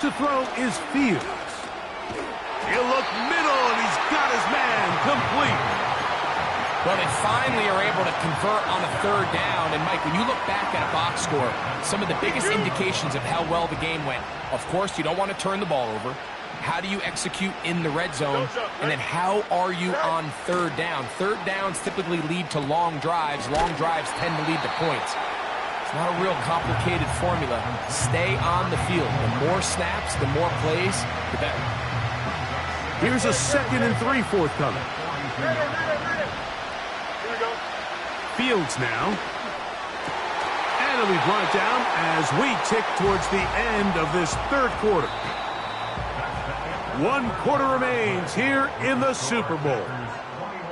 To throw is Fields. He'll look middle, and he's got his man complete. Well, they finally are able to convert on a third down. And, Mike, when you look back at a box score, some of the biggest indications of how well the game went, of course, you don't want to turn the ball over. How do you execute in the red zone? And then how are you on third down? Third downs typically lead to long drives. Long drives tend to lead to points. It's not a real complicated formula. Stay on the field. The more snaps, the more plays, the better. Here's a 2nd and 3 forthcoming. Here we go. Fields now. And it'll be brought down as we tick towards the end of this third quarter. 1 quarter remains here in the Super Bowl.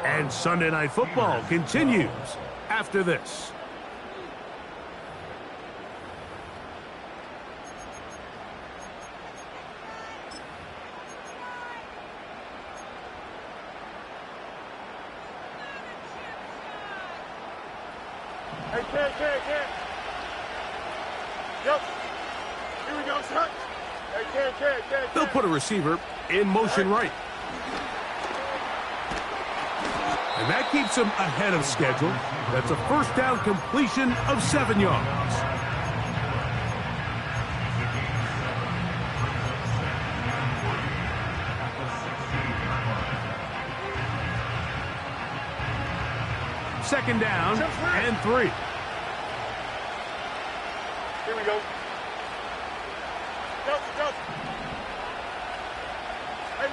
And Sunday Night Football continues after this. Hey, Ken. Yep. Here we go, son. Hey, Ken. They'll put a receiver in motion right. And that keeps him ahead of schedule. That's a first down completion of 7 yards. Second down and 3. Here we go. Jump. Hey,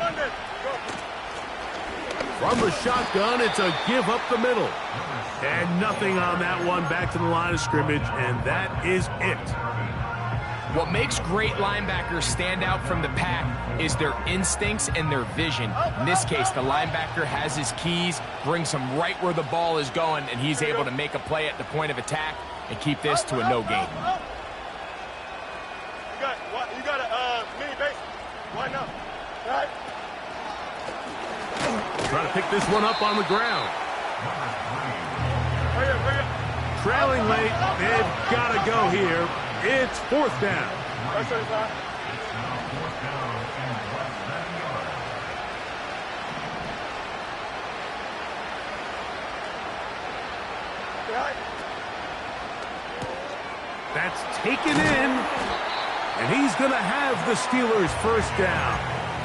Monday. Go. From the shotgun, it's a give up the middle. And nothing on that one, back to the line of scrimmage, and that is it. What makes great linebackers stand out from the pack is their instincts and their vision. In this case, the linebacker has his keys, brings him right where the ball is going, and he's able to make a play at the point of attack and keep this to a no gain. You got a mini base. Why not? All right. Trying to pick this one up on the ground. Bring it. Trailing late, they've got to go here. It's 4th down. That's what it's at. That's taken in, and he's going to have the Steelers' first down.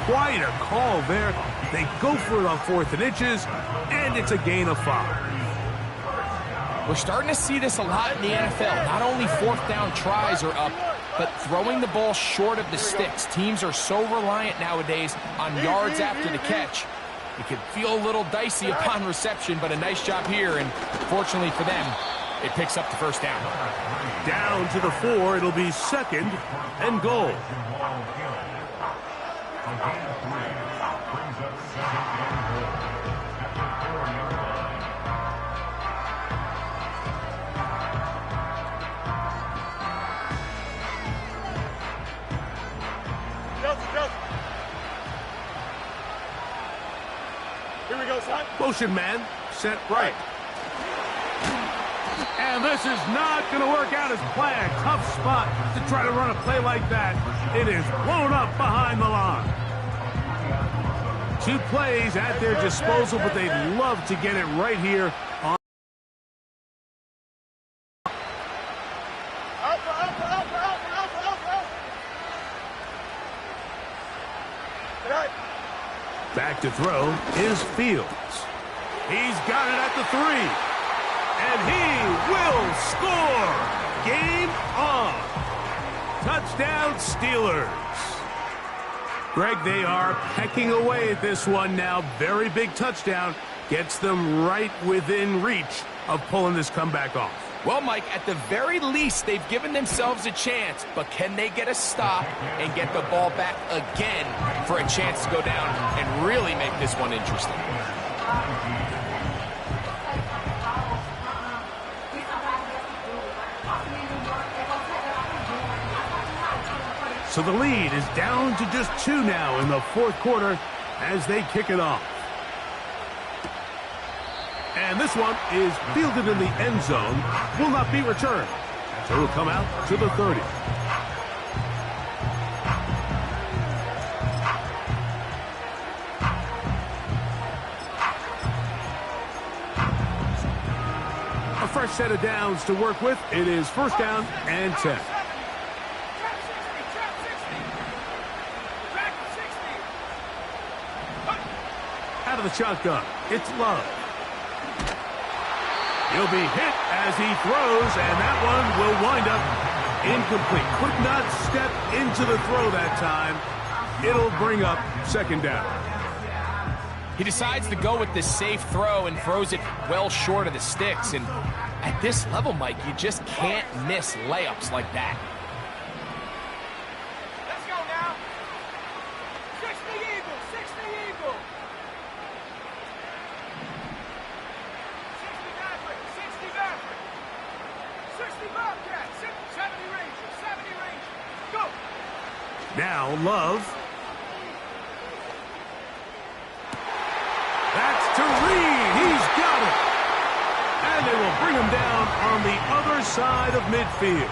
Quite a call there. They go for it on 4th and inches, and it's a gain of 5. We're starting to see this a lot in the NFL. Not only 4th down tries are up, but throwing the ball short of the sticks. Teams are so reliant nowadays on yards after the catch. It can feel a little dicey upon reception, but a nice job here, and fortunately for them, it picks up the first down. Down to the 4, it'll be 2nd and goal. Here we go, son. Motion man, set right. And this is not going to work out as planned. Tough spot to try to run a play like that. It is blown up behind the line. 2 plays at their disposal, but they'd love to get it right here on. Back to throw is Fields. He's got it at the 3. And he will score. Game on. Touchdown, Steelers. Greg, they are pecking away at this one now. Very big touchdown. Gets them right within reach of pulling this comeback off. Well, Mike, at the very least, they've given themselves a chance, but can they get a stop and get the ball back again for a chance to go down and really make this one interesting? So the lead is down to just 2 now in the 4th quarter as they kick it off. And this one is fielded in the end zone, will not be returned. So it'll come out to the 30. set of downs to work with. It is first down and 10. Out of the shotgun, it's Love. He'll be hit as he throws, and that one will wind up incomplete. Could not step into the throw that time. It'll bring up second down. He decides to go with the safe throw and throws it well short of the sticks. And at this level, Mike, you just can't miss layups like that. Let's go now. 60 Eagles, 60 Eagles. 60 Maverick, 60 Maverick. 60 Bobcats, 70 Rangers, 70 Rangers. Go. Now Love. That's to Reed. He's got it. And they will bring him down on the other side of midfield.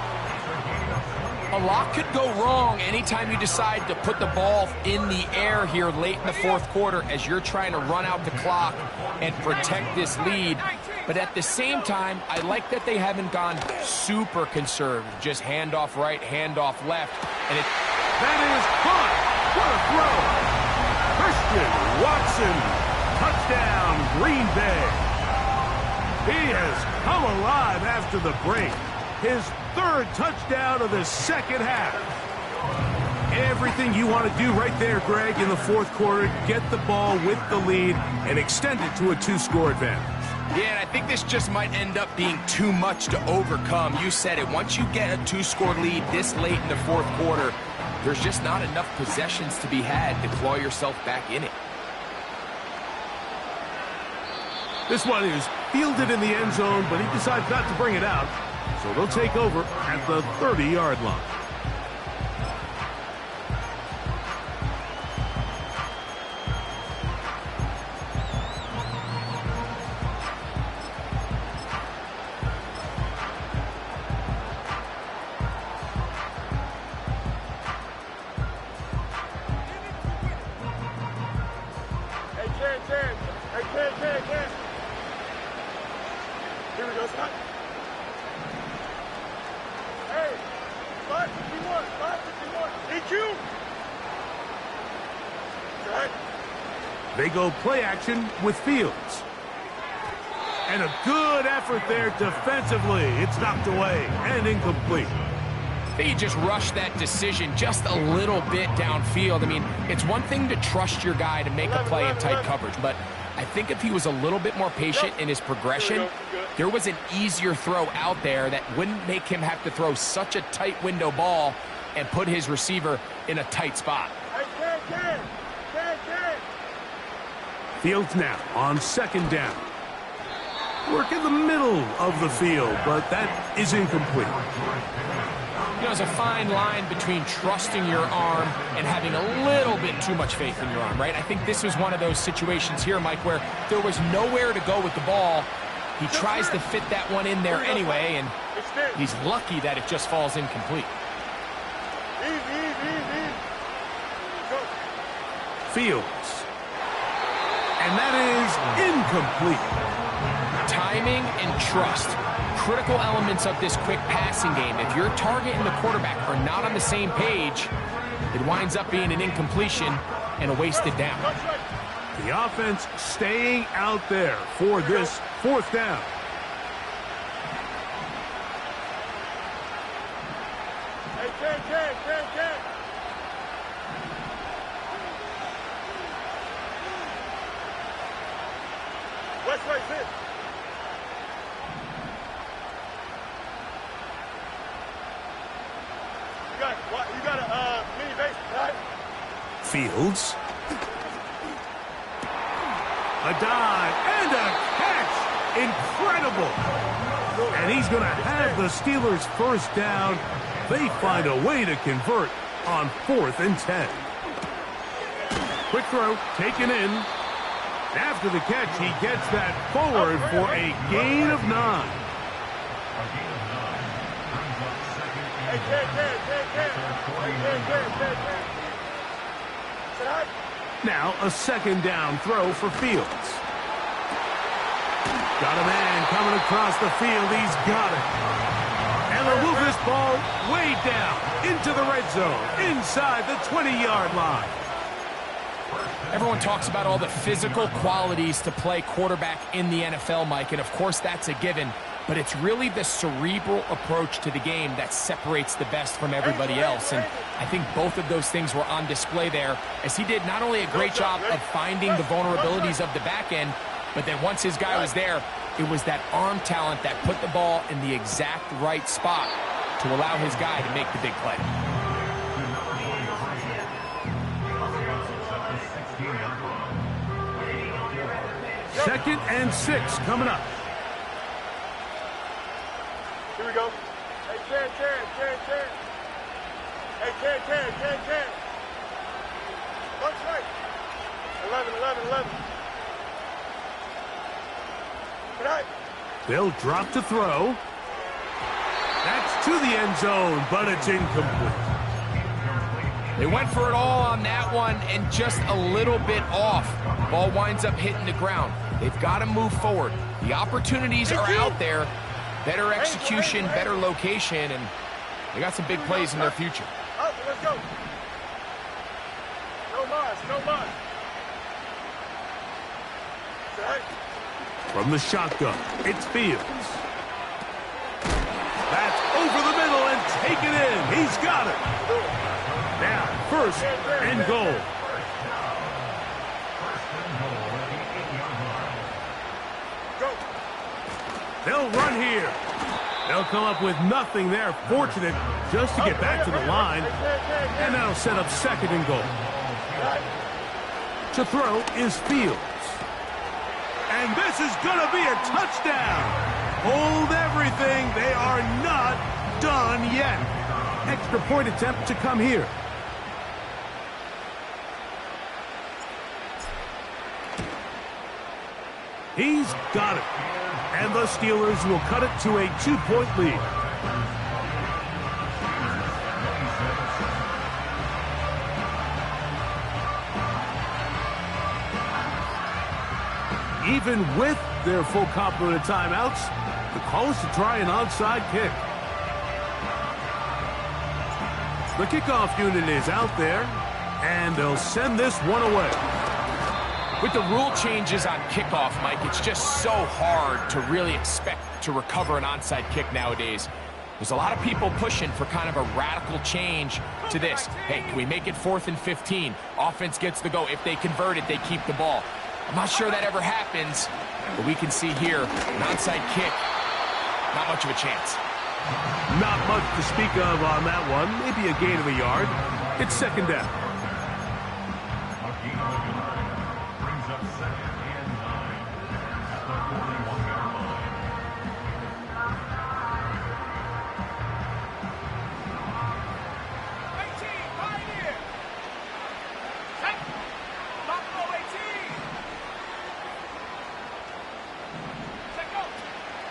A lot could go wrong anytime you decide to put the ball in the air here late in the fourth quarter as you're trying to run out the clock and protect this lead. But at the same time, I like that they haven't gone super conservative. Just handoff right, handoff left. And that is caught. What a throw. Christian Watson. Touchdown, Green Bay. He has come alive after the break. His third touchdown of the second half. Everything you want to do right there, Greg, in the fourth quarter. Get the ball with the lead and extend it to a two-score advantage. Yeah, and I think this just might end up being too much to overcome. You said it. Once you get a two-score lead this late in the fourth quarter, there's just not enough possessions to be had to claw yourself back in it. This one is fielded in the end zone, but he decides not to bring it out. So they'll take over at the 30-yard line. Here we go, Scott. Hey, 551, 551. EQ. Right. They go play action with Fields. And a good effort there defensively. It's knocked away and incomplete. They just rushed that decision just a little bit downfield. I mean, it's one thing to trust your guy to make a play in tight coverage, but I think if he was a little bit more patient in his progression, there was an easier throw out there that wouldn't make him have to throw such a tight window ball and put his receiver in a tight spot. Fields now on second down. Work in the middle of the field, but that is incomplete. You know, there's a fine line between trusting your arm and having a little bit too much faith in your arm, right? I think this was one of those situations here, Mike, where there was nowhere to go with the ball. He tries to fit that one in there anyway, and he's lucky that it just falls incomplete. Fields. And that is incomplete. Timing and trust, critical elements of this quick passing game. If your target and the quarterback are not on the same page, it winds up being an incompletion and a wasted down. The offense staying out there for this fourth down. West right here. You got a mini base, right? Fields. A dive and a catch. Incredible. And he's going to have the Steelers first down. They find a way to convert on 4th and 10. Quick throw, taken in. After the catch, he gets that forward for a gain of 9. Now a second down throw for Fields. Got a man coming across the field. He's got it. And they'll move this ball way down into the red zone, inside the 20-yard line. Everyone talks about all the physical qualities to play quarterback in the NFL, Mike, and of course that's a given, but it's really the cerebral approach to the game that separates the best from everybody else, and I think both of those things were on display there, as he did not only a great job of finding the vulnerabilities of the back end, but then once his guy was there, it was that arm talent that put the ball in the exact right spot to allow his guy to make the big play. Second and 6 coming up. Here we go. Hey, Ken. Hey, Ken. Lunch right. 11. Good night. They'll drop to throw. That's to the end zone, but it's incomplete. They went for it all on that one and just a little bit off. Ball winds up hitting the ground. They've got to move forward. The opportunities are out there. Better execution, better location, and they got some big plays in their future. Out, let's go. No mas. From the shotgun, it's Fields. That's over the middle and taken in. He's got it. Now, first and goal. They'll run here. They'll come up with nothing there. Fortunate just to get back to the line. And that'll set up second and goal. To throw is Fields. And this is going to be a touchdown. Hold everything. They are not done yet. Extra point attempt to come here. He's got it. And the Steelers will cut it to a 2-point lead. Even with their full complement of timeouts, the call is to try an onside kick. The kickoff unit is out there, and they'll send this one away. With the rule changes on kickoff, Mike, it's just so hard to really expect to recover an onside kick nowadays. There's a lot of people pushing for kind of a radical change to this. Hey, can we make it 4th and 15? Offense gets the go. If they convert it, they keep the ball. I'm not sure that ever happens, but we can see here, an onside kick, not much of a chance. Not much to speak of on that one. Maybe a gain of a yard. It's second down.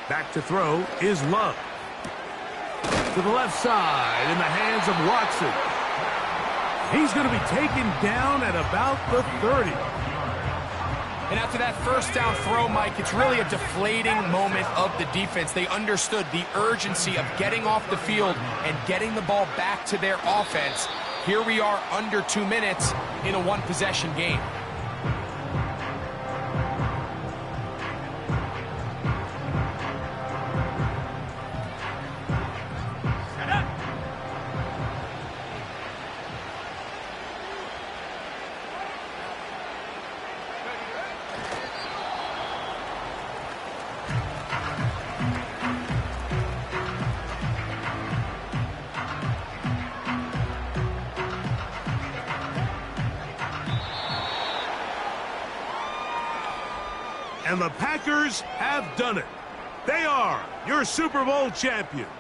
Back to throw is Love. To the left side in the hands of Watson. He's going to be taken down at about the 30. And after that first down throw, Mike, it's really a deflating moment of the defense. They understood the urgency of getting off the field and getting the ball back to their offense. Here we are under 2 minutes in a one-possession game. And the Packers have done it. They are your Super Bowl champions.